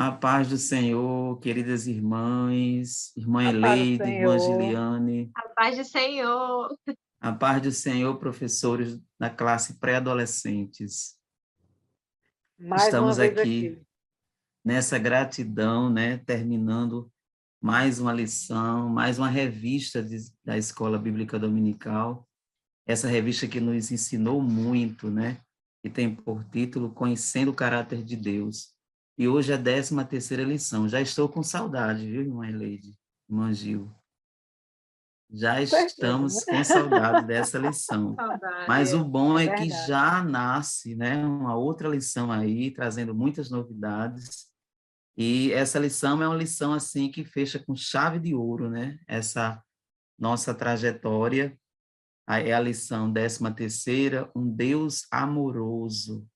A paz do Senhor, queridas irmãs, irmã A paz do Eleide, irmã Senhor. Giliane, A paz do Senhor. a paz do Senhor, professores da classe pré-adolescentes. Mais uma Estamos vez aqui aqui. nessa gratidão, né, terminando mais uma lição, mais uma revista da Escola Bíblica Dominical, essa revista que nos ensinou muito, né, que tem por título Conhecendo o Caráter de Deus. E hoje é a 13ª lição. Já estou com saudade, viu, irmã Eleide, irmã Gil? Já Com certeza, né? estamos com saudade dessa lição. Mas o Saudade. bom É é que verdade. já nasce, né, uma outra lição aí, trazendo muitas novidades. E essa lição é uma lição assim que fecha com chave de ouro, né? Essa nossa trajetória é a lição 13ª, um Deus amoroso,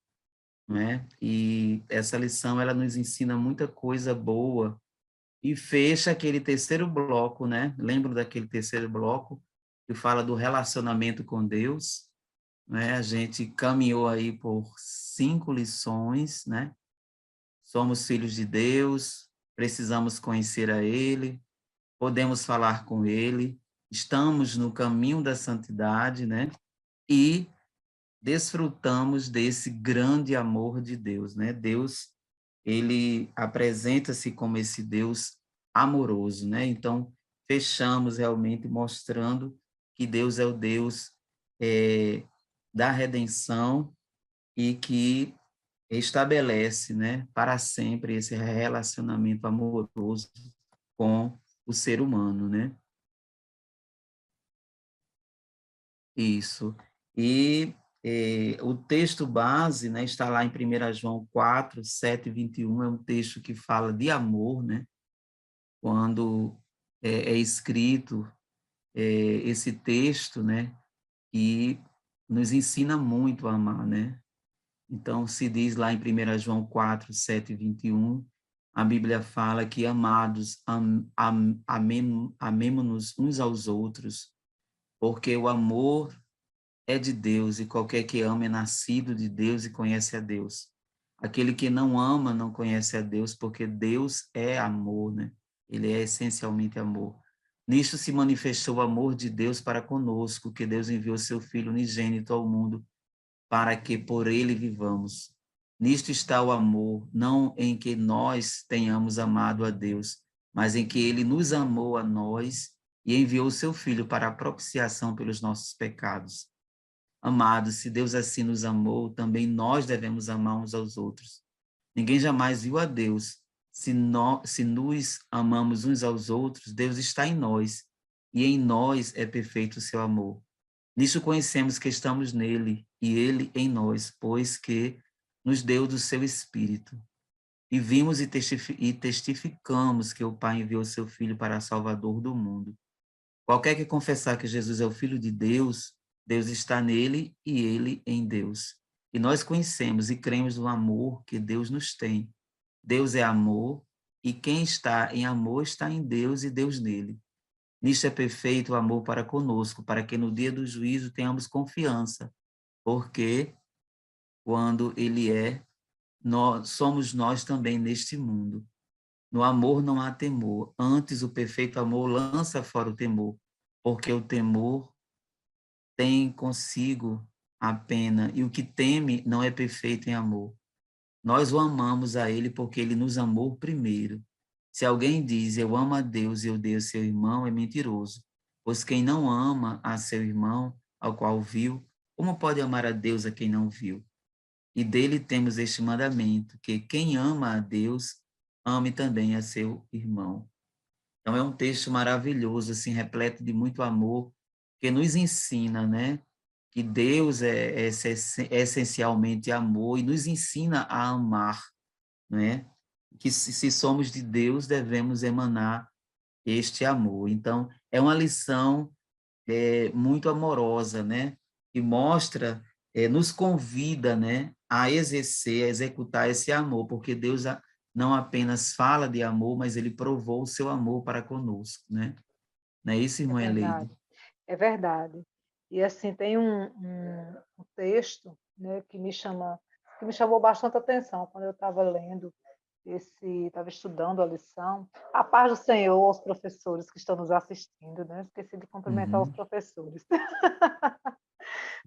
né? E essa lição ela nos ensina muita coisa boa e fecha aquele terceiro bloco, né? Lembro daquele terceiro bloco que fala do relacionamento com Deus, né? A gente caminhou aí por 5 lições, né? Somos filhos de Deus, precisamos conhecer a Ele, podemos falar com Ele, estamos no caminho da santidade, né? E desfrutamos desse grande amor de Deus, né? Deus, ele apresenta-se como esse Deus amoroso, né? Então, fechamos realmente mostrando que Deus é o Deus da redenção e que estabelece, né, para sempre esse relacionamento amoroso com o ser humano, né? Isso. E o texto base, né, está lá em 1 João 4, 7 e 21, é um texto que fala de amor, né? Quando é escrito esse texto, né, que nos ensina muito a amar, né? Então, se diz lá em 1 João 4, 7 e 21, a Bíblia fala que, amados, amemo-nos uns aos outros, porque o amor é de Deus, e qualquer que ama é nascido de Deus e conhece a Deus. Aquele que não ama não conhece a Deus, porque Deus é amor, né? Ele é essencialmente amor. Nisto se manifestou o amor de Deus para conosco, que Deus enviou seu Filho unigênito ao mundo, para que por ele vivamos. Nisto está o amor, não em que nós tenhamos amado a Deus, mas em que ele nos amou a nós e enviou seu Filho para a propiciação pelos nossos pecados. Amados, se Deus assim nos amou, também nós devemos amar uns aos outros. Ninguém jamais viu a Deus. Se nos amamos uns aos outros, Deus está em nós, e em nós é perfeito o seu amor. Nisso conhecemos que estamos nele, e ele em nós, pois que nos deu do seu Espírito. E vimos e testificamos que o Pai enviou seu Filho para Salvador do mundo. Qualquer que confessar que Jesus é o Filho de Deus, Deus está nele e ele em Deus. E nós conhecemos e cremos no amor que Deus nos tem. Deus é amor, e quem está em amor está em Deus e Deus nele. Nisto é perfeito o amor para conosco, para que no dia do juízo tenhamos confiança, porque quando ele somos nós também neste mundo. No amor não há temor, antes o perfeito amor lança fora o temor, porque o temor tem consigo a pena, e o que teme não é perfeito em amor. Nós o amamos a ele porque ele nos amou primeiro. Se alguém diz, eu amo a Deus e eu odeio seu irmão, é mentiroso. Pois quem não ama a seu irmão, ao qual viu, como pode amar a Deus a quem não viu? E dele temos este mandamento, que quem ama a Deus, ame também a seu irmão. Então é um texto maravilhoso, assim, repleto de muito amor, que nos ensina, né, que Deus é essencialmente amor e nos ensina a amar, né? Que se somos de Deus, devemos emanar este amor. Então, é uma lição muito amorosa, né? Que mostra, nos convida, né, a exercer, a executar esse amor, porque Deus não apenas fala de amor, mas ele provou o seu amor para conosco, né? Não é isso, É irmã Eleide? verdade, é verdade. E assim, tem um texto, né, que me chamou bastante atenção quando eu estava lendo, estava estudando a lição. A paz do Senhor aos professores que estão nos assistindo, né? Esqueci de cumprimentar os Uhum. professores.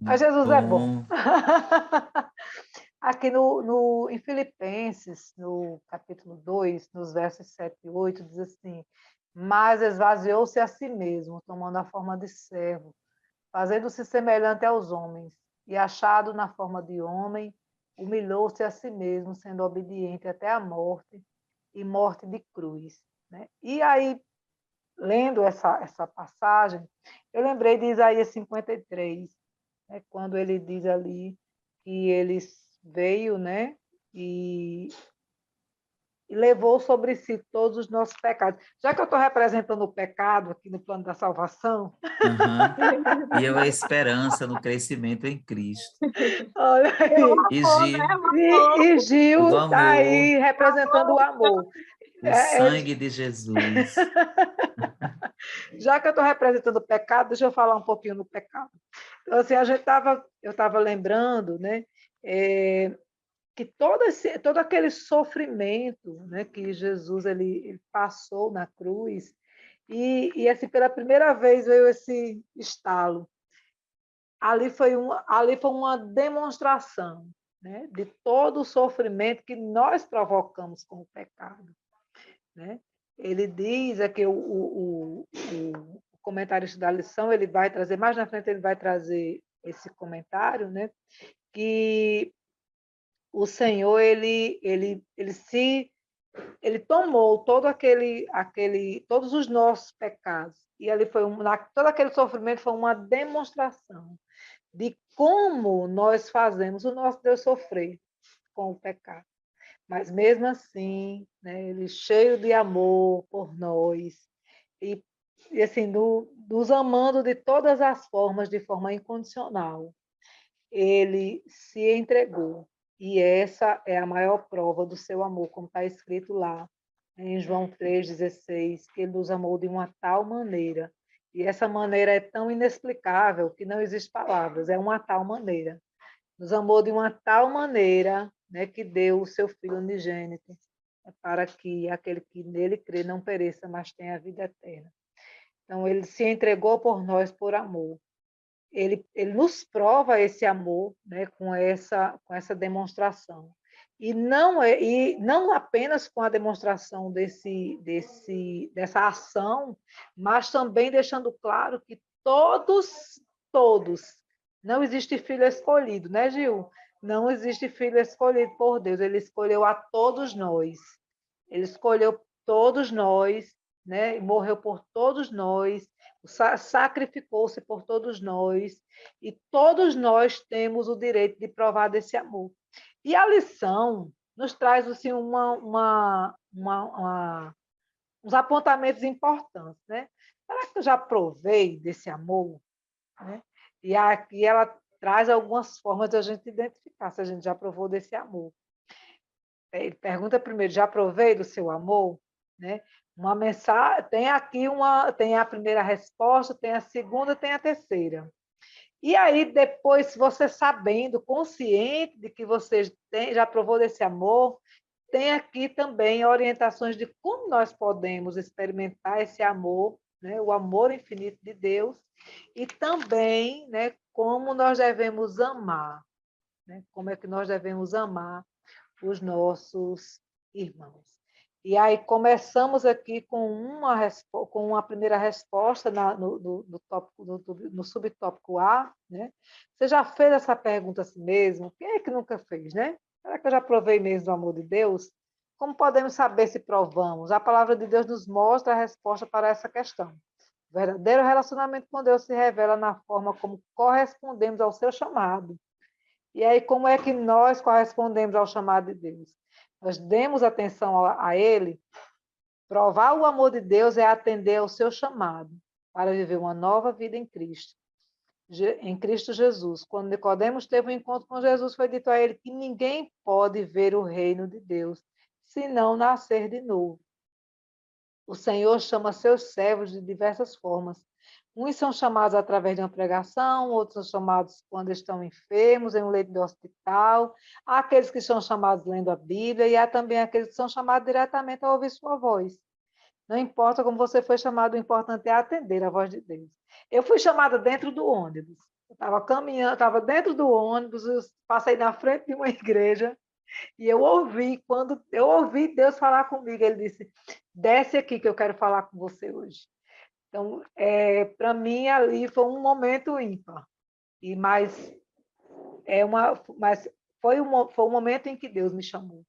Mas Muito Jesus é bom. bom. Aqui em Filipenses, no capítulo 2, nos versos 7 e 8, diz assim: mas esvaziou-se a si mesmo, tomando a forma de servo, fazendo-se semelhante aos homens, e achado na forma de homem, humilhou-se a si mesmo, sendo obediente até a morte, e morte de cruz. Né? E aí, lendo essa passagem, eu lembrei de Isaías 53, né? Quando ele diz ali que ele veio, né? E levou sobre si todos os nossos pecados. Já que eu estou representando o pecado aqui no plano da salvação, Aham. E eu a esperança no crescimento em Cristo. olha É o aí. E amor, né? Gil, O amor. E o Gil está amor, aí representando o amor. o sangue de Jesus. Já que eu estou representando o pecado, deixa eu falar um pouquinho do pecado. Então, assim, eu estava lembrando, né, que todo aquele sofrimento, né, que Jesus ele passou na cruz, e assim, pela primeira vez veio esse estalo. Ali foi uma demonstração, né, de todo o sofrimento que nós provocamos com o pecado. Né? Ele diz aqui, o comentarista da lição, ele vai trazer, mais na frente ele vai trazer esse comentário, né? Que o Senhor, ele tomou todos os nossos pecados, e ali todo aquele sofrimento foi uma demonstração de como nós fazemos o nosso Deus sofrer com o pecado. Mas mesmo assim, né, ele cheio de amor por nós e, e assim, nos amando de todas as formas, de forma incondicional, ele se entregou. E essa é a maior prova do seu amor, como está escrito lá em João 3,16, que ele nos amou de uma tal maneira. E essa maneira é tão inexplicável que não existe palavras, é uma tal maneira. Nos amou de uma tal maneira, né, que deu o seu Filho unigênito, para que aquele que nele crê não pereça, mas tenha a vida eterna. Então, ele se entregou por nós por amor. Ele nos prova esse amor, né, com essa demonstração. E não apenas com a demonstração dessa ação, mas também deixando claro que todos, não existe filho escolhido, né, Gil? Não existe filho escolhido por Deus, ele escolheu a todos nós. Ele escolheu todos nós, né? E morreu por todos nós, sacrificou-se por todos nós, e todos nós temos o direito de provar desse amor. E a lição nos traz assim, uns apontamentos importantes. Né? Será que eu já provei desse amor? Né? E aqui ela traz algumas formas de a gente identificar se a gente já provou desse amor. Ele pergunta primeiro, já provei do seu amor? Né? Uma mensagem, tem a primeira resposta, tem a segunda, tem a terceira. E aí, depois, você sabendo, consciente de que você já provou desse amor, tem aqui também orientações de como nós podemos experimentar esse amor, né? O amor infinito de Deus, e também, né, como nós devemos amar, né? Como é que nós devemos amar os nossos irmãos. E aí começamos aqui com uma primeira resposta no subtópico A. Né? Você já fez essa pergunta a si mesmo? Quem é que nunca fez, né? Será que eu já provei mesmo do amor de Deus? Como podemos saber se provamos? A palavra de Deus nos mostra a resposta para essa questão. O verdadeiro relacionamento com Deus se revela na forma como correspondemos ao seu chamado. E aí, como é que nós correspondemos ao chamado de Deus? Nós demos atenção a Ele. Provar o amor de Deus é atender ao seu chamado para viver uma nova vida em Cristo. Em Cristo Jesus. Quando Nicodemos teve um encontro com Jesus, foi dito a ele que ninguém pode ver o reino de Deus se não nascer de novo. O Senhor chama seus servos de diversas formas, Uns são chamados através de uma pregação, outros são chamados quando estão enfermos, em um leito de hospital. Há aqueles que são chamados lendo a Bíblia, e há também aqueles que são chamados diretamente a ouvir sua voz. Não importa como você foi chamado, o importante é atender a voz de Deus. Eu fui chamada dentro do ônibus. Eu estava caminhando, estava dentro do ônibus, eu passei na frente de uma igreja e eu ouvi, quando eu ouvi Deus falar comigo, ele disse: desce aqui que eu quero falar com você hoje. Então, para mim, ali foi um momento ímpar. Mas foi um momento em que Deus me chamou.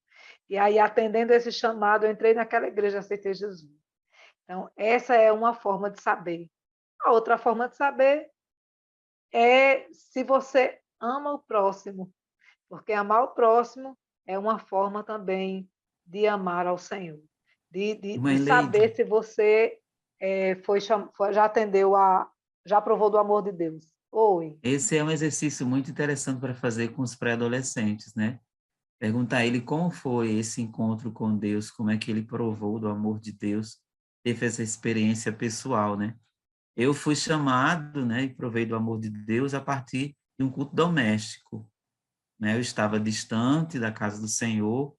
E aí, atendendo esse chamado, eu entrei naquela igreja, aceitei Jesus. Então, essa é uma forma de saber. A outra forma de saber é se você ama o próximo, porque amar o próximo é uma forma também de amar ao Senhor, de Irmã Eleida, saber se você já atendeu já provou do amor de Deus. Oi. esse é um exercício muito interessante para fazer com os pré-adolescentes, né? Perguntar a ele como foi esse encontro com Deus, como é que ele provou do amor de Deus, teve essa experiência pessoal, né? Eu fui chamado, né, e provei do amor de Deus a partir de um culto doméstico, né? Eu estava distante da casa do Senhor,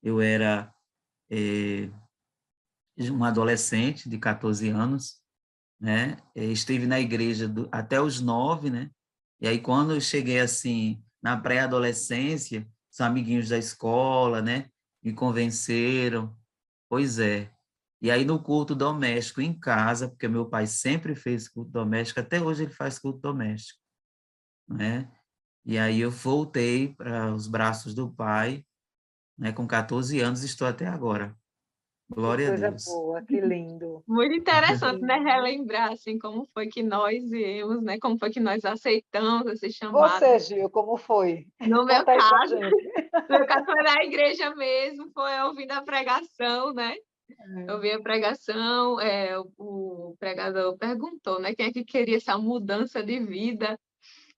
eu era um adolescente de 14 anos, né? Estive na igreja até os 9, né? E aí quando eu cheguei assim na pré-adolescência, os amiguinhos da escola, né, me convenceram. Pois é. E aí no culto doméstico em casa, porque meu pai sempre fez culto doméstico, até hoje ele faz culto doméstico, né? E aí eu voltei para os braços do pai, né, com 14 anos, estou até agora. Que Glória a coisa Deus. boa, que lindo. Muito interessante, né? Lindo. Relembrar, assim, como foi que nós viemos, né? Como foi que nós aceitamos esse chamado. Você, Gil, como foi? No meu Conta aí pra caso, gente. no meu caso foi na igreja mesmo, foi ouvindo a pregação, né? Eu vi a pregação, o pregador perguntou, né? Quem é que queria essa mudança de vida?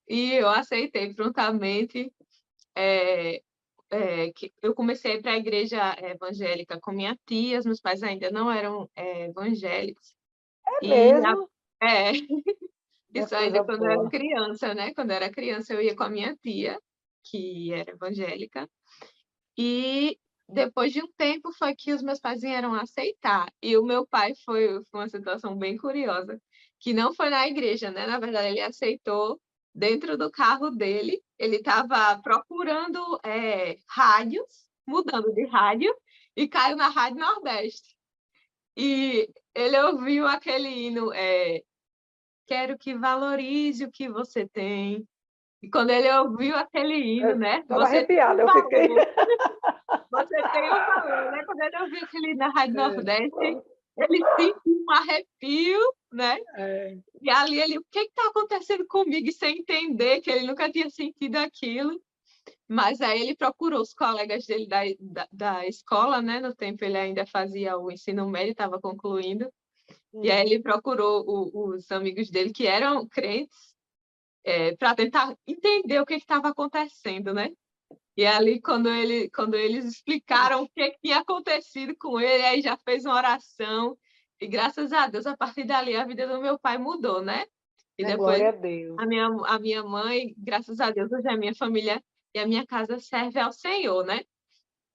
E eu aceitei prontamente. É, que eu comecei a ir para a igreja evangélica com minha tia, os meus pais ainda não eram evangélicos. É E mesmo? é, Uma isso ainda coisa quando eu era boa. criança, né? Quando eu era criança, eu ia com a minha tia, que era evangélica, e depois de um tempo foi que os meus pais vieram aceitar. E o meu pai foi uma situação bem curiosa, que não foi na igreja, né? Na verdade, ele aceitou dentro do carro dele. Ele estava procurando rádios, mudando de rádio, e caiu na Rádio Nordeste. E ele ouviu aquele hino, quero que valorize o que você tem. E quando ele ouviu aquele hino, né? Toda Você tem um arrepiada eu fiquei. valor. Você tem um valor, né? Quando ele ouviu aquele hino na Rádio Nordeste, ele sentiu um arrepio, né? É, E ali ele, o que está acontecendo comigo? E sem entender que ele nunca tinha sentido aquilo. Mas aí ele procurou os colegas dele da escola, né? No tempo ele ainda fazia o ensino médio, estava concluindo. E aí ele procurou os amigos dele que eram crentes, para tentar entender o que estava acontecendo, né? E ali, quando eles explicaram o que tinha acontecido com ele, aí já fez uma oração. E graças a Deus, a partir dali, a vida do meu pai mudou, né? E depois, glória a Deus. a minha mãe, graças a Deus, hoje a minha família e a minha casa serve ao Senhor, né?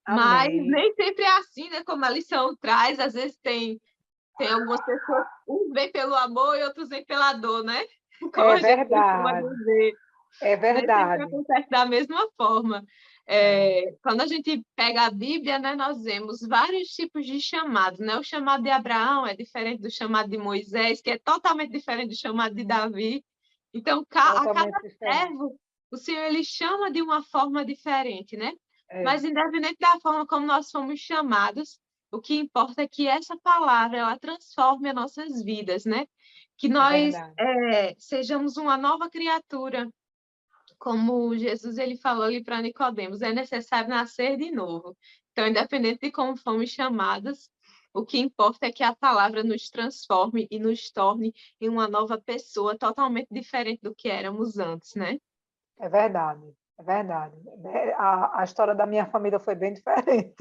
Mas Amém. nem sempre é assim, né? Como a lição traz, às vezes tem algumas pessoas, uns vêm pelo amor e outros vêm pela dor, né? Como É a gente costuma verdade. dizer. É Nem sempre verdade. acontece da mesma forma. É, Quando a gente pega a Bíblia, né, nós vemos vários tipos de chamados, né? O chamado de Abraão é diferente do chamado de Moisés, que é totalmente diferente do chamado de Davi. Então, a cada totalmente diferente. servo, o Senhor ele chama de uma forma diferente, né? É, Mas independente da forma como nós fomos chamados, o que importa é que essa palavra ela transforme as nossas vidas, né? Que é nós verdade. sejamos uma nova criatura, como Jesus ele falou ali para Nicodemos, é necessário nascer de novo. Então, independente de como fomos chamados, o que importa é que a palavra nos transforme e nos torne em uma nova pessoa totalmente diferente do que éramos antes, né? É verdade. É verdade. A história da minha família foi bem diferente.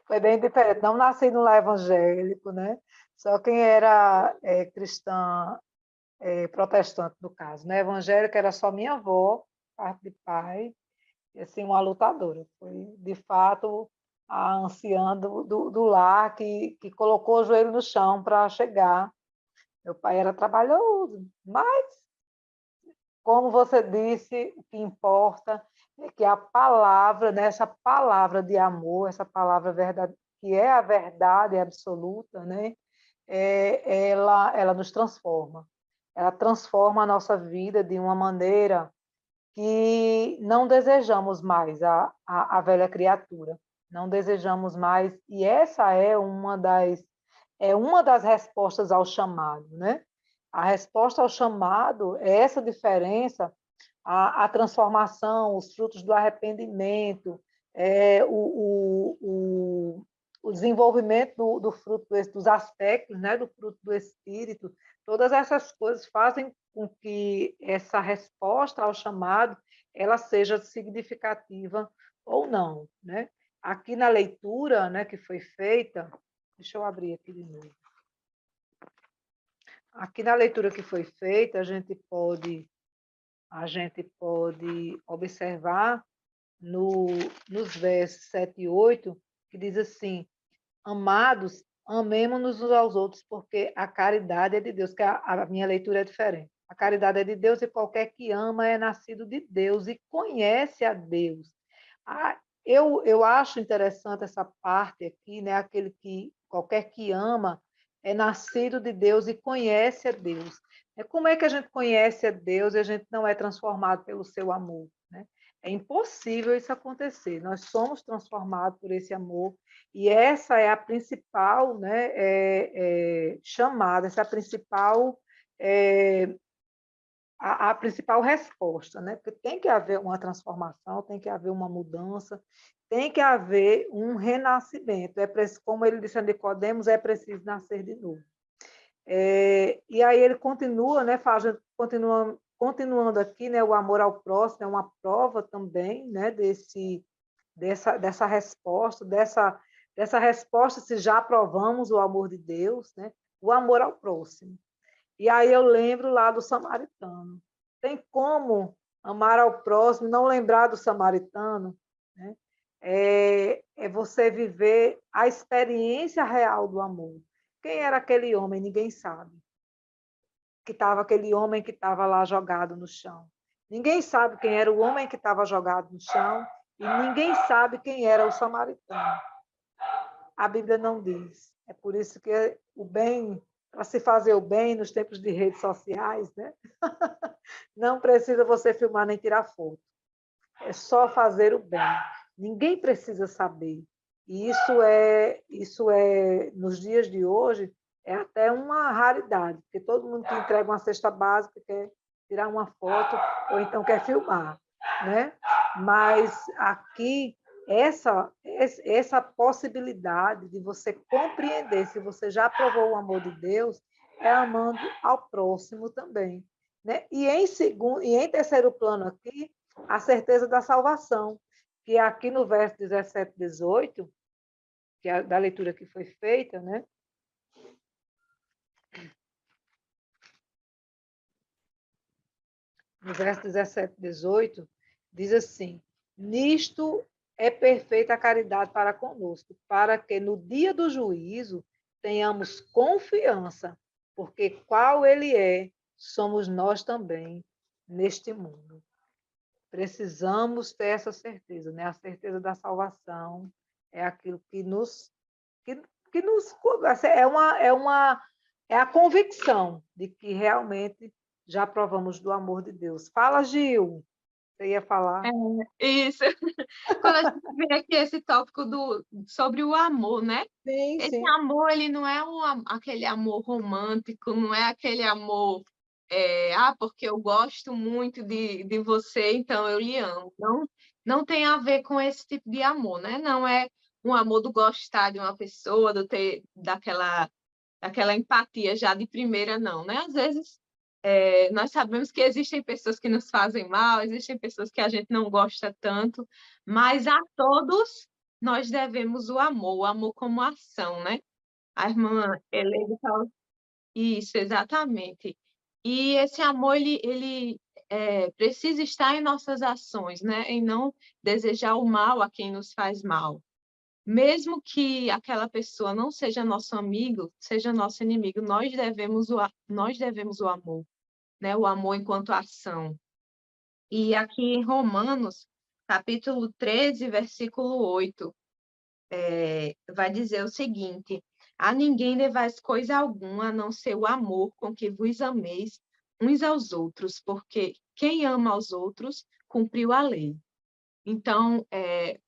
Foi bem diferente. Não nasci no lar evangélico, né? Só quem era cristã protestante, no caso, né? Evangélica era só minha avó, parte de pai, e assim, uma lutadora. Foi, de fato, a anciã do lar que colocou o joelho no chão para chegar. Meu pai era trabalhoso, mas, como você disse, o que importa é que a palavra, né, essa palavra de amor, essa palavra verdade, que é a verdade absoluta, né, ela nos transforma. Ela transforma a nossa vida de uma maneira que não desejamos mais a velha criatura. Não desejamos mais. E essa é uma das respostas ao chamado, né? A resposta ao chamado é essa diferença, a transformação, os frutos do arrependimento, o desenvolvimento do fruto, dos aspectos, né, do fruto do Espírito, todas essas coisas fazem com que essa resposta ao chamado ela seja significativa ou não, né? Aqui na leitura, né, que foi feita, deixa eu abrir aqui de novo. Aqui na leitura que foi feita, a gente pode observar nos versos 7 e 8, que diz assim: amados, amemo-nos uns aos outros, porque a caridade é de Deus, que a minha leitura é diferente. A caridade é de Deus e qualquer que ama é nascido de Deus e conhece a Deus. Eu acho interessante essa parte aqui, né? Qualquer que ama é nascido de Deus e conhece a Deus. Como é que a gente conhece a Deus e a gente não é transformado pelo seu amor, né? É impossível isso acontecer. Nós somos transformados por esse amor e essa é a principal, né, chamada, essa é a principal resposta, né? Porque tem que haver uma transformação, tem que haver uma mudança, tem que haver um renascimento. Como ele disse a Nicodemos, é preciso nascer de novo. E aí ele continua, né, continuando aqui, né, o amor ao próximo é uma prova também, né, dessa resposta, dessa resposta se já aprovamos o amor de Deus, né, o amor ao próximo. E aí eu lembro lá do samaritano. Tem como amar ao próximo, não lembrar do samaritano, né? É você viver a experiência real do amor. Quem era aquele homem? Ninguém sabe. Aquele homem que estava lá jogado no chão. Ninguém sabe quem era o homem que estava jogado no chão e ninguém sabe quem era o samaritano. A Bíblia não diz. É por isso que o bem, para se fazer o bem nos tempos de redes sociais, né? Não precisa você filmar nem tirar foto. É só fazer o bem. Ninguém precisa saber. E isso é nos dias de hoje, é até uma raridade, porque todo mundo que entrega uma cesta básica quer tirar uma foto ou então quer filmar, né? Mas aqui essa possibilidade de você compreender se você já provou o amor de Deus é amando ao próximo também, né? E em terceiro plano aqui, a certeza da salvação, que é aqui no verso 17 e 18, que é da leitura que foi feita, né? No verso 17 e 18, diz assim: nisto é perfeita a caridade para conosco, para que no dia do juízo tenhamos confiança, porque qual ele é, somos nós também neste mundo. Precisamos ter essa certeza, né? A certeza da salvação é aquilo que nos é a convicção de que realmente já provamos do amor de Deus. Fala, Gil. Você ia falar? Isso. Quando a gente vê aqui esse tópico sobre o amor, né? Sim, Esse sim. amor, ele não é aquele amor romântico, não é aquele amor, porque eu gosto muito de você, então eu lhe amo. Não tem a ver com esse tipo de amor, né? Não é um amor do gostar de uma pessoa, do ter daquela empatia já de primeira, não, né? Às vezes nós sabemos que existem pessoas que nos fazem mal, existem pessoas que a gente não gosta tanto, mas a todos nós devemos o amor como ação, né? A irmã Helena fala isso, exatamente. E esse amor, ele precisa estar em nossas ações, né? Em não desejar o mal a quem nos faz mal. Mesmo que aquela pessoa não seja nosso amigo, seja nosso inimigo, nós devemos o amor, né? O amor enquanto ação. E aqui em Romanos, capítulo 13, versículo 8, vai dizer o seguinte: a ninguém levais coisa alguma, a não ser o amor com que vos ameis uns aos outros, porque quem ama aos outros cumpriu a lei. Então,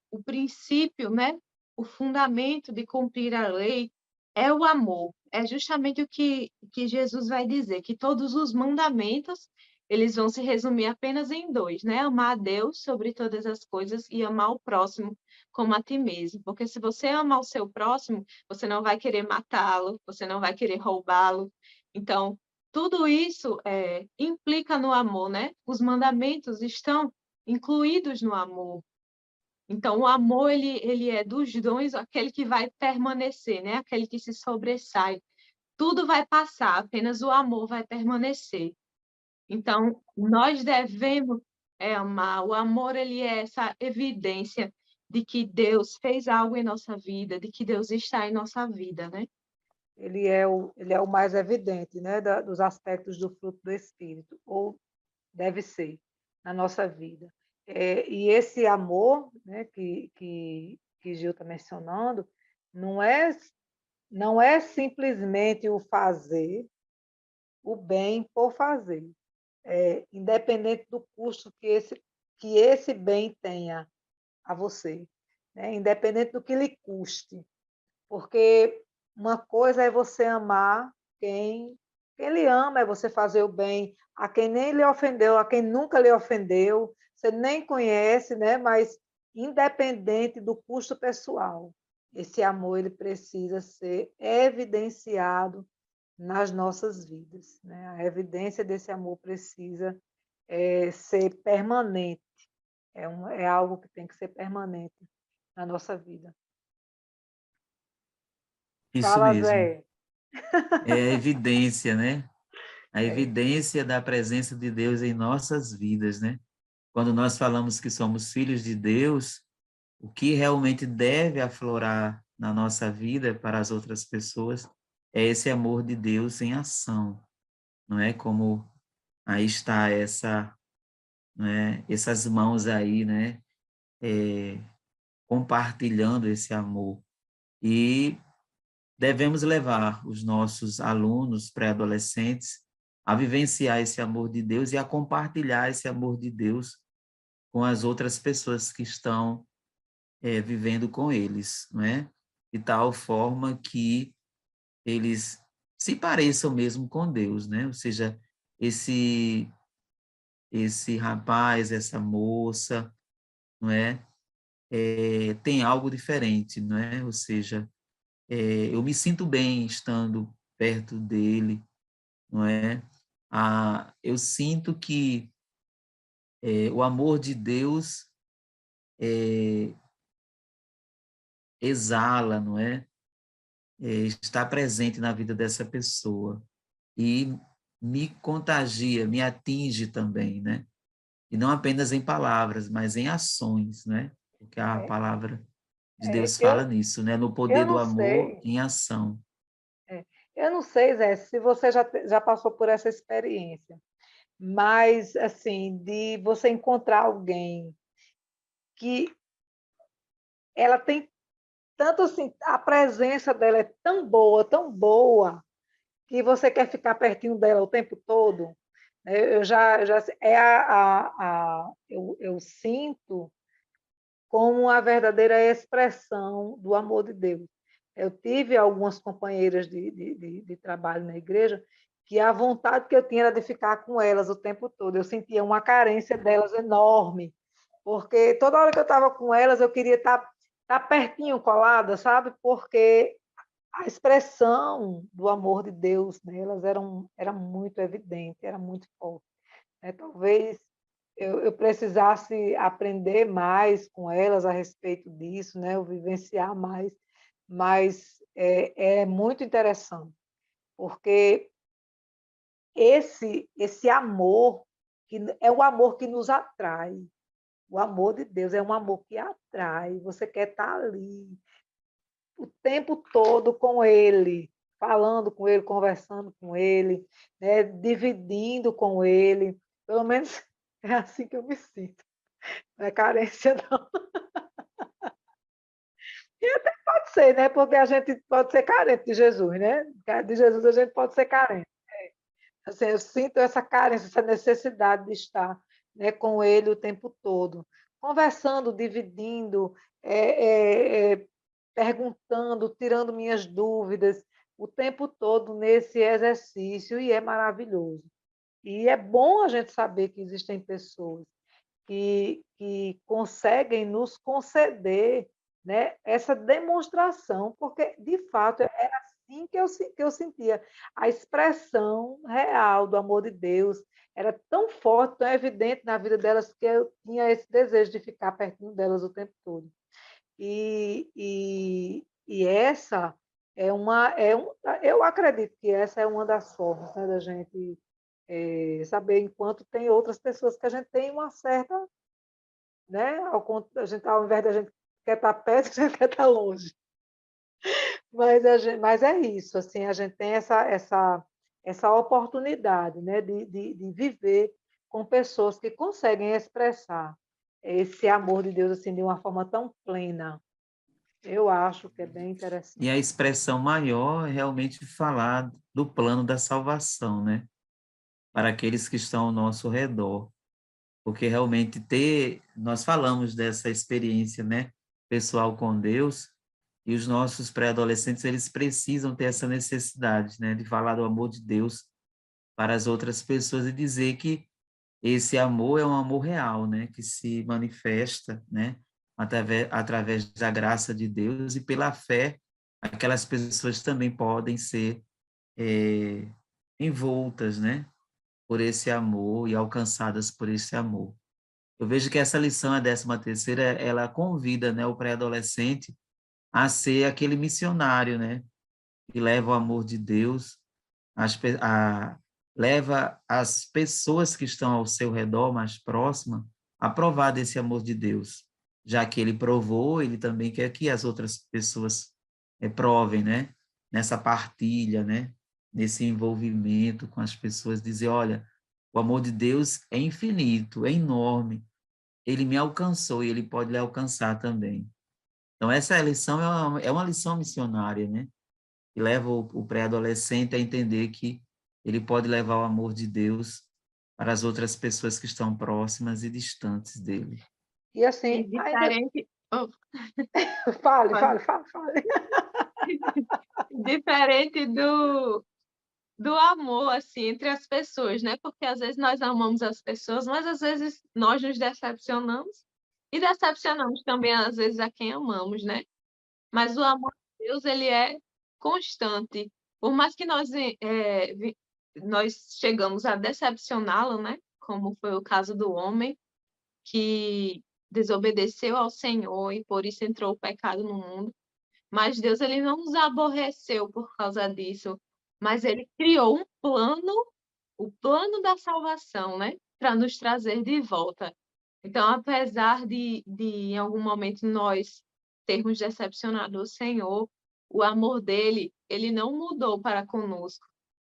o princípio, né, o fundamento de cumprir a lei é o amor. É justamente o que Jesus vai dizer, que todos os mandamentos, eles vão se resumir apenas em dois, né? Amar a Deus sobre todas as coisas e amar o próximo como a ti mesmo. Porque se você amar o seu próximo, você não vai querer matá-lo, você não vai querer roubá-lo. Então, tudo isso implica no amor, né? Os mandamentos estão incluídos no amor. Então, o amor, ele é dos dons aquele que vai permanecer, né? Aquele que se sobressai. Tudo vai passar, apenas o amor vai permanecer. Então, nós devemos amar. O amor, ele é essa evidência de que Deus fez algo em nossa vida, de que Deus está em nossa vida, né? Ele é o mais evidente, né, dos aspectos do fruto do Espírito, ou deve ser, na nossa vida. E esse amor, né, que Gil está mencionando, não é, não é simplesmente o fazer o bem por fazer, independente do custo que esse bem tenha a você, né? Independente do que lhe custe, porque uma coisa é você amar quem lhe ama, é você fazer o bem a quem nem lhe ofendeu, a quem nunca lhe ofendeu, você nem conhece, né? Mas independente do custo pessoal, esse amor ele precisa ser evidenciado nas nossas vidas, né? A evidência desse amor precisa ser permanente, é algo que tem que ser permanente na nossa vida. Isso Fala, mesmo. Zé. É a evidência, né? A É, evidência da presença de Deus em nossas vidas, né? Quando nós falamos que somos filhos de Deus, o que realmente deve aflorar na nossa vida para as outras pessoas é esse amor de Deus em ação, não é? Como aí está não é? Essas mãos aí, né? Compartilhando esse amor. E devemos levar os nossos alunos pré-adolescentes a vivenciar esse amor de Deus e a compartilhar esse amor de Deus com as outras pessoas que estão vivendo com eles, não é? De tal forma que eles se pareçam mesmo com Deus, né? Ou seja, esse rapaz, essa moça, não é? Tem algo diferente, não é? Ou seja, eu me sinto bem estando perto dele, não é? Eu sinto que o amor de Deus exala, não é? Está presente na vida dessa pessoa e me contagia, me atinge também, né? E não apenas em palavras, mas em ações, né? Porque a é, palavra de é, Deus fala nisso, né? No eu poder do não amor sei, em ação. é, eu não sei, Zé, se você já passou por essa experiência, mas, assim, de você encontrar alguém que ela tem tanto assim, a presença dela é tão boa, que você quer ficar pertinho dela o tempo todo. Eu já eu sinto como a verdadeira expressão do amor de Deus. Eu tive algumas companheiras de trabalho na igreja que a vontade que eu tinha era de ficar com elas o tempo todo. Eu sentia uma carência delas enorme, porque toda hora que eu estava com elas, eu queria estar pertinho, colada, sabe? Porque a expressão do amor de Deus nelas era muito evidente, era muito forte. Talvez eu precisasse aprender mais com elas a respeito disso, né? Eu vivenciar mais, mas é muito interessante, porque esse amor, que é o amor que nos atrai. O amor de Deus é um amor que atrai. Você quer estar ali o tempo todo com Ele, falando com Ele, conversando com Ele, né? Dividindo com Ele. Pelo menos é assim que eu me sinto. Não é carência, não. E até pode ser, né? Porque a gente pode ser carente de Jesus, né? De Jesus a gente pode ser carente. Assim, eu sinto essa carência, essa necessidade de estar, né, com ele o tempo todo, conversando, dividindo, perguntando, tirando minhas dúvidas, o tempo todo nesse exercício, e é maravilhoso. E é bom a gente saber que existem pessoas que conseguem nos conceder, né, essa demonstração, porque, de fato, era assim que eu sentia. A expressão real do amor de Deus era tão forte, tão evidente na vida delas, que eu tinha esse desejo de ficar pertinho delas o tempo todo. E essa eu acredito que essa é uma das formas, né, da gente saber, enquanto tem outras pessoas que a gente tem uma certa, né, ao invés da gente quer estar perto, a gente quer estar longe. Mas é isso, assim, a gente tem essa oportunidade, né, de viver com pessoas que conseguem expressar esse amor de Deus assim de uma forma tão plena. Eu acho que é bem interessante. E a expressão maior é realmente falar do plano da salvação, né? Para aqueles que estão ao nosso redor. Porque realmente nós falamos dessa experiência, né, pessoal com Deus, e os nossos pré-adolescentes, eles precisam ter essa necessidade, né, de falar do amor de Deus para as outras pessoas e dizer que esse amor é um amor real, né, que se manifesta, né, através da graça de Deus, e pela fé, aquelas pessoas também podem ser envoltas, né, por esse amor e alcançadas por esse amor. Eu vejo que essa lição, a 13ª, ela convida, né, o pré-adolescente a ser aquele missionário, né, que leva o amor de Deus, leva as pessoas que estão ao seu redor, mais próximas, a provar desse amor de Deus. Já que ele provou, ele também quer que as outras pessoas provem, né, nessa partilha, né, nesse envolvimento com as pessoas, dizer, olha, o amor de Deus é infinito, é enorme, ele me alcançou e ele pode lhe alcançar também. Então, essa lição é uma lição missionária, né? Que leva o pré-adolescente a entender que ele pode levar o amor de Deus para as outras pessoas que estão próximas e distantes dele. E assim, E diferente... Oh, fale. Diferente do amor, assim, entre as pessoas, né? Porque às vezes nós amamos as pessoas, mas às vezes nós nos decepcionamos e decepcionamos também, às vezes, a quem amamos, né? Mas o amor de Deus, ele é constante. Por mais que nós chegamos a decepcioná-lo, né? Como foi o caso do homem que desobedeceu ao Senhor e por isso entrou o pecado no mundo. Mas Deus, ele não nos aborreceu por causa disso, mas ele criou um plano, o plano da salvação, né? Para nos trazer de volta. Então, apesar de em algum momento nós termos decepcionado o Senhor, o amor dele, ele não mudou para conosco.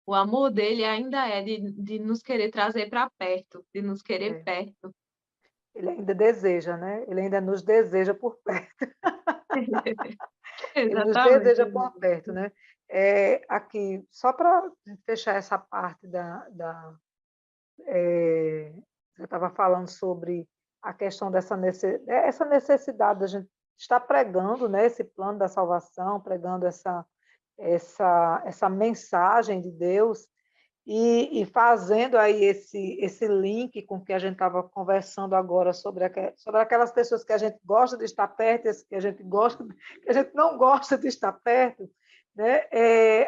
O amor dele ainda é de nos querer trazer para perto, de nos querer perto. Ele ainda deseja, né? Ele ainda nos deseja por perto. Ele nos Exatamente. deseja por perto, né? Aqui, só para fechar essa parte você estava falando sobre a questão essa necessidade da gente estar pregando, né, esse plano da salvação, pregando essa mensagem de Deus e fazendo aí esse link com o que a gente estava conversando agora sobre aquelas pessoas que a gente gosta de estar perto, que a gente não gosta de estar perto, né?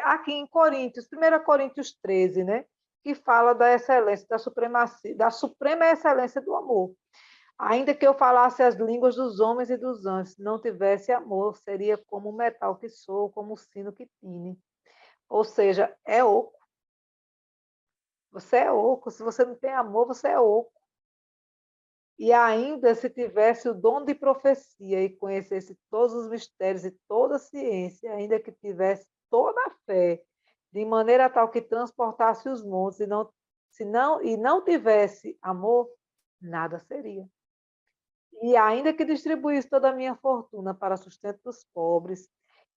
Aqui em Coríntios, 1 Coríntios 13, né? Que fala da excelência, da supremacia, da suprema excelência do amor. Ainda que eu falasse as línguas dos homens e dos anjos, se não tivesse amor, seria como o metal que soa, como o sino que tine. Ou seja, é oco. Você é oco. Se você não tem amor, você é oco. E ainda se tivesse o dom de profecia e conhecesse todos os mistérios e toda a ciência, ainda que tivesse toda a fé, de maneira tal que transportasse os montes e não tivesse amor, nada seria. E ainda que distribuísse toda a minha fortuna para sustento dos pobres,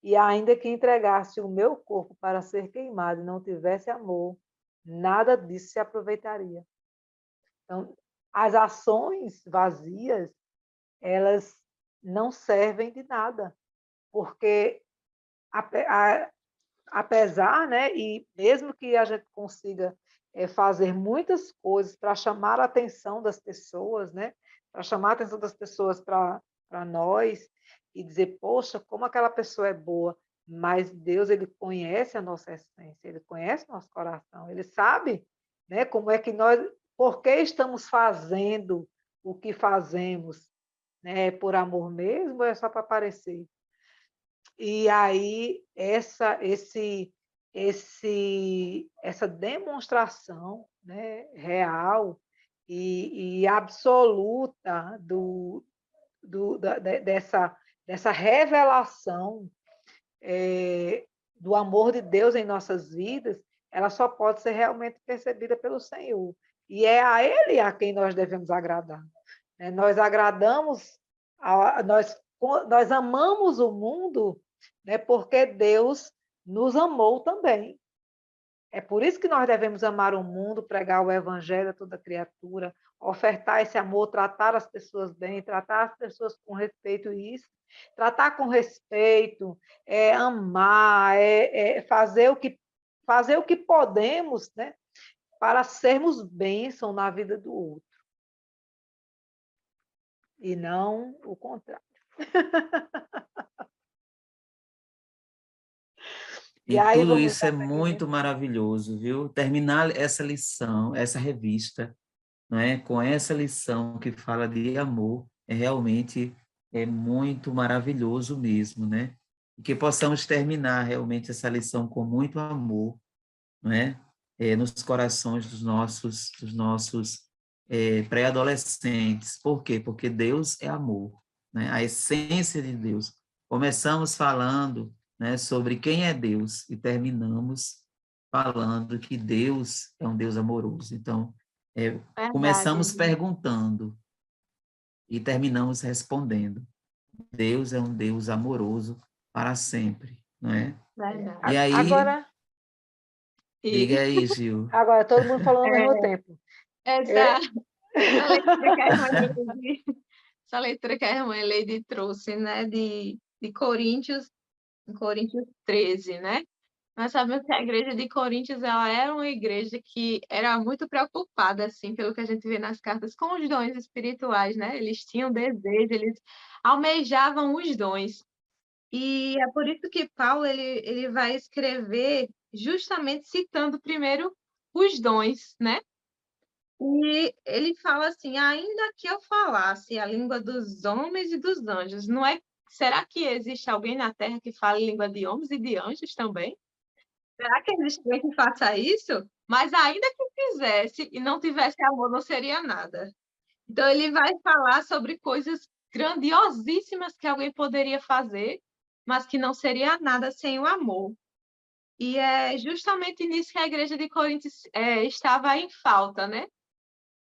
e ainda que entregasse o meu corpo para ser queimado e não tivesse amor, nada disso se aproveitaria. Então, as ações vazias, elas não servem de nada, porque apesar, né, e mesmo que a gente consiga fazer muitas coisas para chamar a atenção das pessoas, né, para chamar a atenção das pessoas para nós e dizer, poxa, como aquela pessoa é boa, mas Deus, ele conhece a nossa essência, ele conhece o nosso coração, ele sabe, né, como é que nós, por que estamos fazendo o que fazemos, né, por amor mesmo ou é só para aparecer? E aí essa demonstração, né, real e absoluta dessa revelação do amor de Deus em nossas vidas, ela só pode ser realmente percebida pelo Senhor. E é a Ele a quem nós devemos agradar. Nós agradamos, nós amamos o mundo, né, porque Deus nos amou também. É por isso que nós devemos amar o mundo, pregar o evangelho a toda criatura, ofertar esse amor, tratar as pessoas bem, tratar as pessoas com respeito, e isso, tratar com respeito, amar, fazer o que podemos, né, para sermos bênção na vida do outro. E não o contrário. E aí tudo vamos isso é dar seguimento. muito maravilhoso, viu? Terminar essa lição, essa revista, não é? Com essa lição que fala de amor, realmente muito maravilhoso mesmo, né? E que possamos terminar realmente essa lição com muito amor, não é? Nos corações dos nossos pré-adolescentes. Por quê? Porque Deus é amor, né? A essência de Deus. Começamos falando, né, sobre quem é Deus e terminamos falando que Deus é um Deus amoroso. Então, Verdade. começamos perguntando e terminamos respondendo. Deus é um Deus amoroso para sempre, não é? Verdade. E aí, Agora, diga aí, Gil. todo mundo falando ao mesmo tempo. Essa, essa leitura que a irmã Leide, essa leitura que a irmã Leide trouxe, né, de Coríntios, em Coríntios 13, né? Nós sabemos que a igreja de Coríntios ela era uma igreja que era muito preocupada, assim, pelo que a gente vê nas cartas, com os dons espirituais, né? Eles tinham desejo, eles almejavam os dons. E é por isso que Paulo ele vai escrever justamente citando primeiro os dons, né? E ele fala assim: ainda que eu falasse a língua dos homens e dos anjos, não é? Será que existe alguém na Terra que fale língua de homens e de anjos também? Será que existe alguém que faça isso? Mas ainda que fizesse e não tivesse amor, não seria nada. Então ele vai falar sobre coisas grandiosíssimas que alguém poderia fazer, mas que não seria nada sem o amor. E é justamente nisso que a igreja de Coríntios estava em falta, né?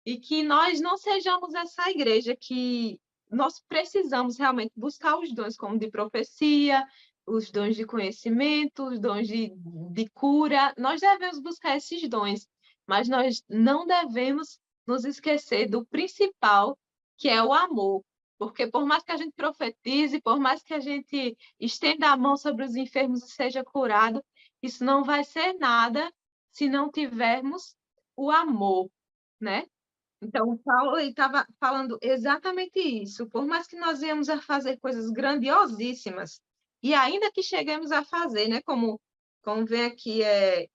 E que nós não sejamos essa igreja que nós precisamos realmente buscar os dons como de profecia, os dons de conhecimento, os dons de cura. Nós devemos buscar esses dons, mas nós não devemos nos esquecer do principal, que é o amor. Porque por mais que a gente profetize, por mais que a gente estenda a mão sobre os enfermos e seja curado, isso não vai ser nada se não tivermos o amor, né? Então, o Paulo estava falando exatamente isso. Por mais que nós venhamos a fazer coisas grandiosíssimas, e ainda que cheguemos a fazer, né, como vem aqui,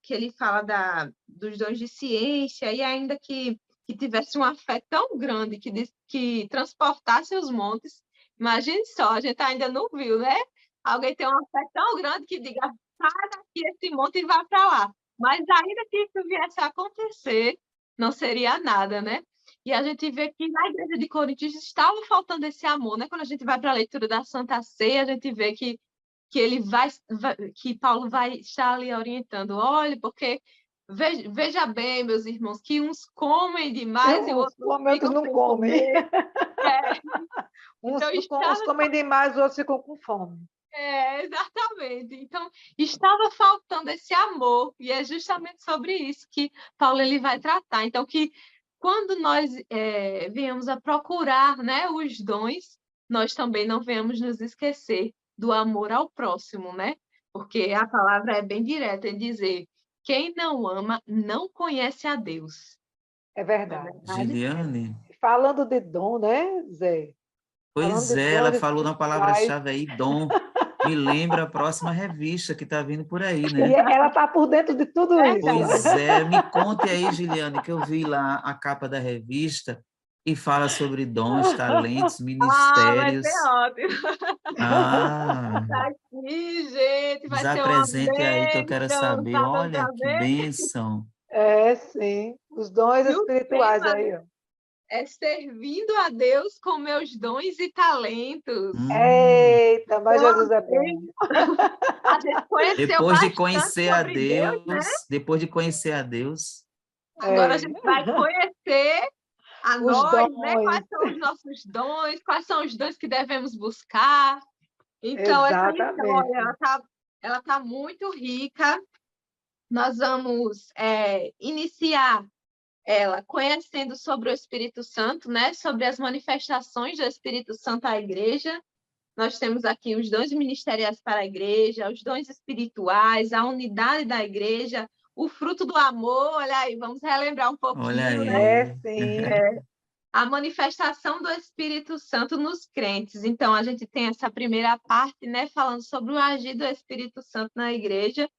que ele fala dos dons de ciência, e ainda que tivesse uma fé tão grande que transportasse os montes, imagine só, a gente ainda não viu, né? Alguém tem uma fé tão grande que diga, sai daqui esse monte e vá para lá. Mas ainda que isso viesse a acontecer, não seria nada, né? E a gente vê que na igreja de Coríntios estava faltando esse amor, né? Quando a gente vai para a leitura da Santa Ceia, a gente vê que ele que Paulo vai estar ali orientando. Olha, porque veja bem, meus irmãos, que uns comem demais e Uns outros comem, outros ficam não sem comem. comer. É, Uns, então uns estava comem demais, os outros ficam com fome. exatamente. Então, estava faltando esse amor, e é justamente sobre isso que Paulo ele vai tratar. Então, que quando nós venhamos a procurar, né, os dons, nós também não venhamos nos esquecer do amor ao próximo, né? Porque a palavra é bem direta em dizer: quem não ama não conhece a Deus. É Não é verdade. verdade? Giliane, Falando de dom, né, Zé? Falando pois de é, ela dons falou na espirituais. palavra-chave aí, dom. Me lembra a próxima revista que está vindo por aí, E né? ela está por dentro de tudo isso. Pois é, me conte aí, Giliane, que eu vi lá a capa da revista e fala sobre dons, talentos, Ah, vai ser ministérios. ótimo. Ah, Tá aqui, gente, vai ser uma desapresente aí que eu quero bênção, saber. tá dando Olha para que ver? bênção. É, sim. Os dons E o espirituais tema aí, ó. é servindo a Deus com meus dons e talentos. Hum, Eita, mas Então, Jesus é bom. a gente conheceu depois de bastante conhecer a sobre Deus, né? Deus, depois de conhecer a Deus, Agora a É. gente vai conhecer a Os nós, né? dons, Quais são os nossos dons, quais são os dons que devemos buscar. Então, essa lição, olha, exatamente. ela tá muito rica. Nós vamos iniciar ela conhecendo sobre o Espírito Santo, né? Sobre as manifestações do Espírito Santo à igreja. Nós temos aqui os dons ministeriais para a igreja, os dons espirituais, a unidade da igreja, o fruto do amor. Olha aí, vamos relembrar um olha pouquinho, né? É, aí. sim. A manifestação do Espírito Santo nos crentes. Então, a gente tem essa primeira parte, né? Falando sobre o agir do Espírito Santo na igreja.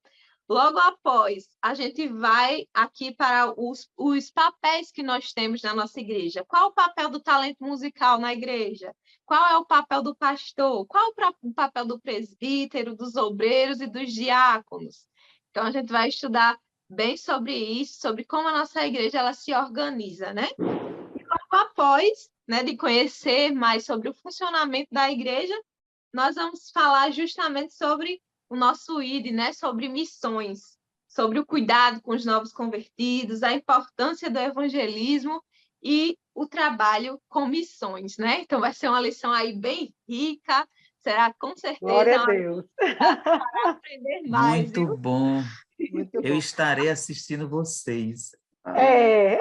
Logo após, a gente vai aqui para os papéis que nós temos na nossa igreja. Qual o papel do talento musical na igreja? Qual é o papel do pastor? Qual o papel do presbítero, dos obreiros e dos diáconos? Então, a gente vai estudar bem sobre isso, sobre como a nossa igreja ela se organiza, né? E logo após, né, de conhecer mais sobre o funcionamento da igreja, nós vamos falar justamente sobre o nosso ID, né? Sobre missões, sobre o cuidado com os novos convertidos, a importância do evangelismo e o trabalho com missões, né? Então vai ser uma lição aí bem rica, será com Glória certeza a uma Deus. para aprender mais, Muito viu? bom. Muito Eu bom. estarei assistindo vocês. É.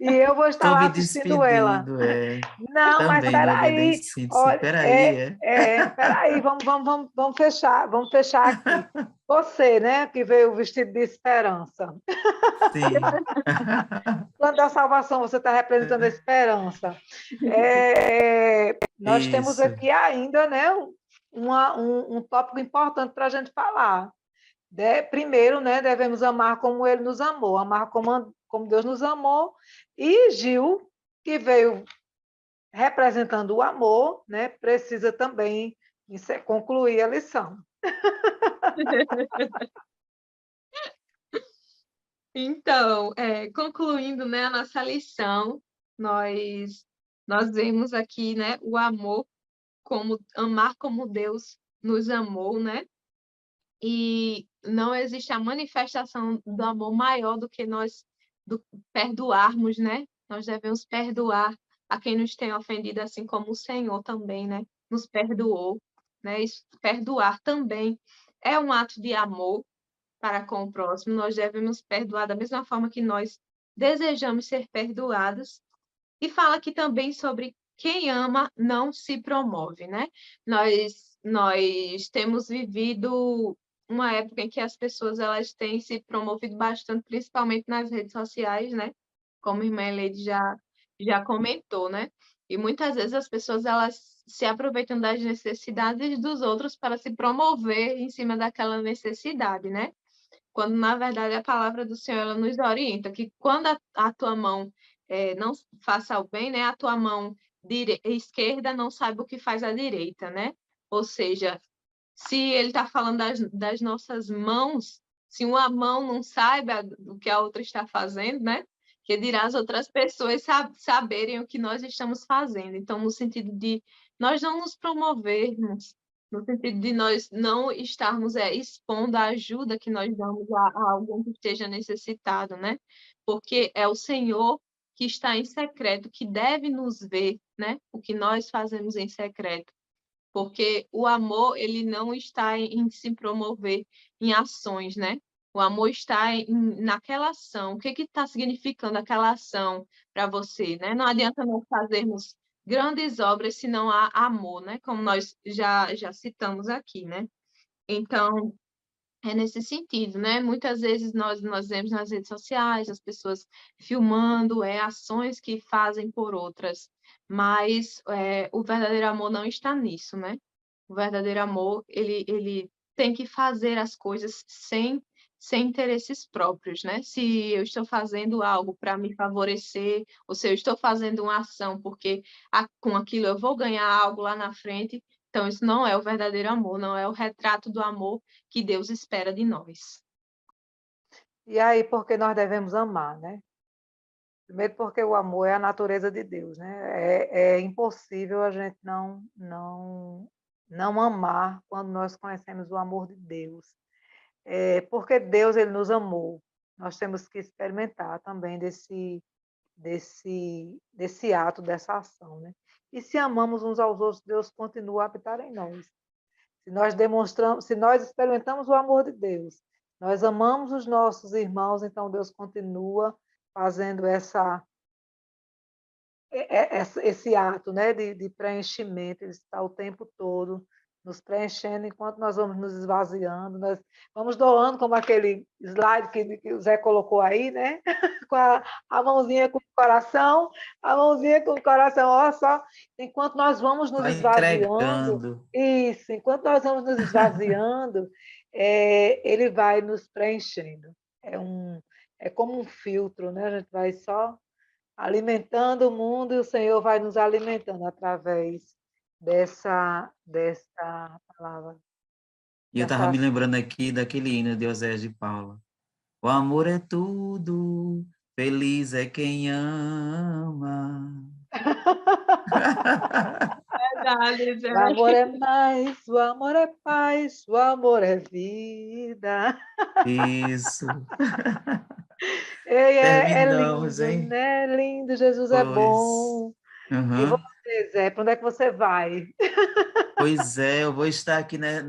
E eu vou estar Estou lá me assistindo ela. despedindo, é. Não, mas Também do espera aí. Obedecente. Olha, Peraí, é. espera aí, vamos fechar aqui. Você, né, que veio vestido de esperança. Sim. Plano da salvação, você está representando a esperança. Nós temos Isso. aqui ainda, né, um tópico importante para a gente falar. Primeiro, né, devemos amar como ele nos amou, amar como Deus nos amou. E Gil, que veio representando o amor, né, precisa também concluir a lição. Então, concluindo, né, a nossa lição, nós vemos aqui, né, o amor como amar como Deus nos amou, né? E não existe a manifestação do amor maior do que perdoarmos, né? Nós devemos perdoar a quem nos tem ofendido, assim como o Senhor também, né? Nos perdoou, né? Isso, perdoar também é um ato de amor para com o próximo. Nós devemos perdoar da mesma forma que nós desejamos ser perdoados. E fala aqui também sobre quem ama não se promove, né? Nós temos vivido uma época em que as pessoas elas têm se promovido bastante, principalmente nas redes sociais, né? Como a irmã Eleide já comentou, né? E muitas vezes as pessoas elas se aproveitam das necessidades dos outros para se promover em cima daquela necessidade, né? Quando, na verdade, a palavra do Senhor ela nos orienta que quando a tua mão não faça o bem, né? A tua mão esquerda não saiba o que faz a direita, né? Ou seja, se ele está falando das nossas mãos, Se uma mão não saiba o que a outra está fazendo, né? Que dirá as outras pessoas saberem o que nós estamos fazendo. Então, no sentido de nós não nos promovermos, no sentido de nós não estarmos expondo a ajuda que nós damos a alguém que esteja necessitado, né? Porque é o Senhor que está em secreto, que deve nos ver, né? O que nós fazemos em secreto. Porque o amor, ele não está em se promover em ações, né? O amor está naquela ação. O que está significando aquela ação para você, né? Não adianta nós fazermos grandes obras se não há amor, né? Como nós já citamos aqui, né? Então, é nesse sentido, né? Muitas vezes nós vemos nas redes sociais as pessoas filmando ações que fazem por outras, mas o verdadeiro amor não está nisso, né? O verdadeiro amor, ele tem que fazer as coisas sem interesses próprios, né? Se eu estou fazendo algo para me favorecer, ou se eu estou fazendo uma ação porque com aquilo eu vou ganhar algo lá na frente, então isso não é o verdadeiro amor, não é o retrato do amor que Deus espera de nós. E aí, por que nós devemos amar, né? Primeiro porque o amor é a natureza de Deus, né? É impossível a gente não amar quando nós conhecemos o amor de Deus. Porque Deus, ele nos amou. Nós temos que experimentar também desse ato, dessa ação, né? E se amamos uns aos outros, Deus continua a habitar em nós. Se nós experimentamos o amor de Deus, nós amamos os nossos irmãos, então Deus continua fazendo esse ato, né, de preenchimento. Ele está o tempo todo nos preenchendo, enquanto nós vamos nos esvaziando, nós vamos doando, como aquele slide que o Zé colocou aí, né? Com a mãozinha com o coração, a mãozinha com o coração, ó, só, enquanto nós vamos nos Vai esvaziando, entregando. isso, enquanto nós vamos nos esvaziando, ele vai nos preenchendo. É como um filtro, né? A gente vai só alimentando o mundo e o Senhor vai nos alimentando através dessa palavra, E eu estava dessa me ação. lembrando aqui daquele hino de Oséias de Paula. O amor é tudo, feliz é quem ama. Verdade, O amor é mais, o amor é paz, o amor é vida. Isso. Ei, é Terminamos, lindo, hein? né? É lindo, Jesus é Pois. bom. E Uhum. você, Zé, para onde é que você vai? Pois é, eu vou estar aqui, né,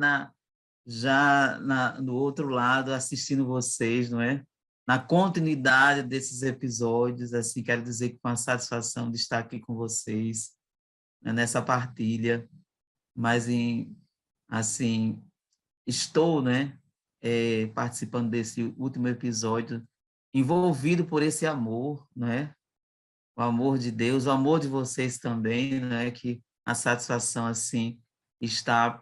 no outro lado, assistindo vocês, não é? Na continuidade desses episódios, assim, quero dizer que com a satisfação de estar aqui com vocês, né, nessa partilha, mas assim, estou, né, participando desse último episódio, envolvido por esse amor, né? O amor de Deus, o amor de vocês também, né? Que a satisfação, assim, está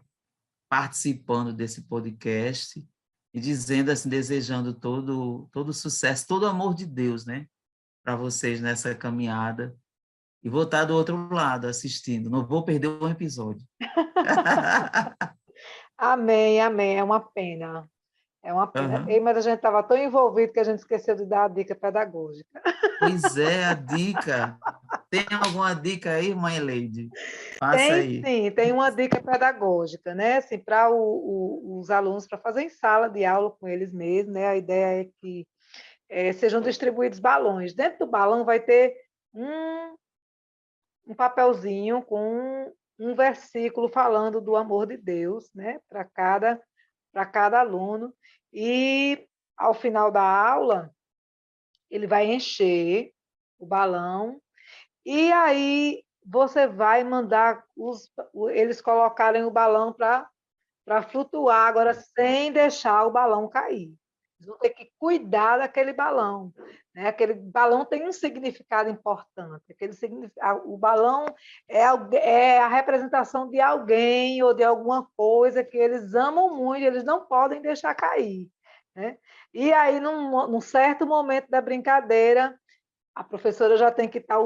participando desse podcast e dizendo assim, desejando todo sucesso, todo o amor de Deus, né, para vocês nessa caminhada. E vou estar do outro lado assistindo, não vou perder um episódio. Amém, amém. É uma pena. É uma pena. Uhum. Ei, mas a gente estava tão envolvido que a gente esqueceu de dar a dica pedagógica. Pois é, a dica. Tem alguma dica aí, mãe Leide? Passa Tem aí. sim, tem uma dica pedagógica, né? Assim, para os alunos, para fazer em sala de aula com eles mesmos, né? A ideia é que sejam distribuídos balões. Dentro do balão vai ter um papelzinho com um versículo falando do amor de Deus, né? Para cada aluno. E ao final da aula, ele vai encher o balão. E aí você vai mandar eles colocarem o balão para flutuar, agora sem deixar o balão cair. Eles vão ter que cuidar daquele balão. Né? Aquele balão tem um significado importante. O balão é a representação de alguém ou de alguma coisa que eles amam muito, eles não podem deixar cair. Né? E aí, num certo momento da brincadeira, a professora já tem que estar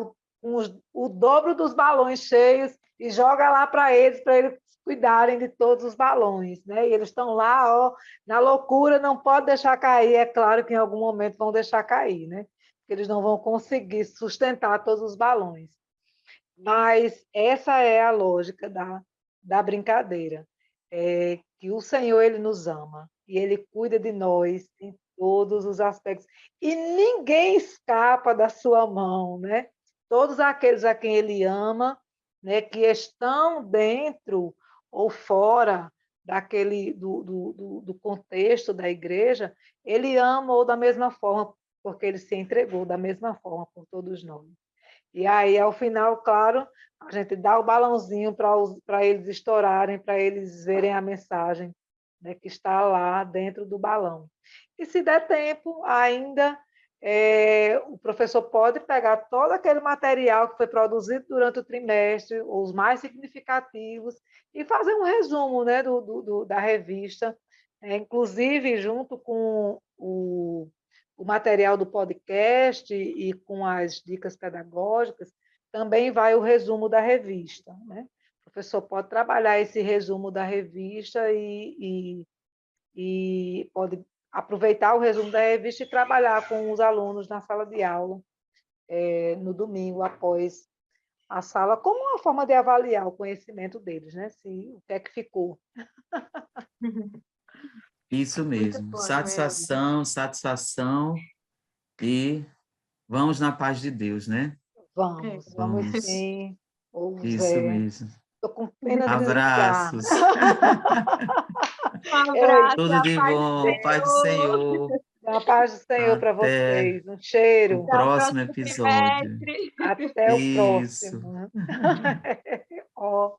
com o dobro dos balões cheios e joga lá para eles cuidarem de todos os balões, né? E eles estão lá, ó, na loucura, não pode deixar cair. É claro que em algum momento vão deixar cair, né? Porque eles não vão conseguir sustentar todos os balões. Mas essa é a lógica da brincadeira. É que o Senhor, ele nos ama e ele cuida de nós em todos os aspectos. E ninguém escapa da sua mão, né? Todos aqueles a quem ele ama, né, que estão dentro ou fora do contexto da igreja, ele ama ou da mesma forma, porque ele se entregou da mesma forma por todos nós. E aí, ao final, claro, a gente dá o balãozinho para eles estourarem, para eles verem a mensagem, né, que está lá dentro do balão. E se der tempo, ainda o professor pode pegar todo aquele material que foi produzido durante o trimestre, os mais significativos, e fazer um resumo, né, da revista, inclusive junto com o material do podcast e com as dicas pedagógicas, também vai o resumo da revista, né? O professor pode trabalhar esse resumo da revista e pode aproveitar o resumo da revista e trabalhar com os alunos na sala de aula, no domingo, após a sala, como uma forma de avaliar o conhecimento deles, né? Se o que é que ficou. Isso Muito mesmo. bom mesmo. Satisfação, satisfação e vamos na paz de Deus, né? Vamos sim. Isso mesmo. Estou com pena de desligar. Abraços. Um abraço, Tudo a de paz do bom, paz do Senhor. Senhor. A paz do Senhor para Até vocês. Um o cheiro. Até o próximo próximo episódio. trimestre. Até o Isso. próximo. Ó.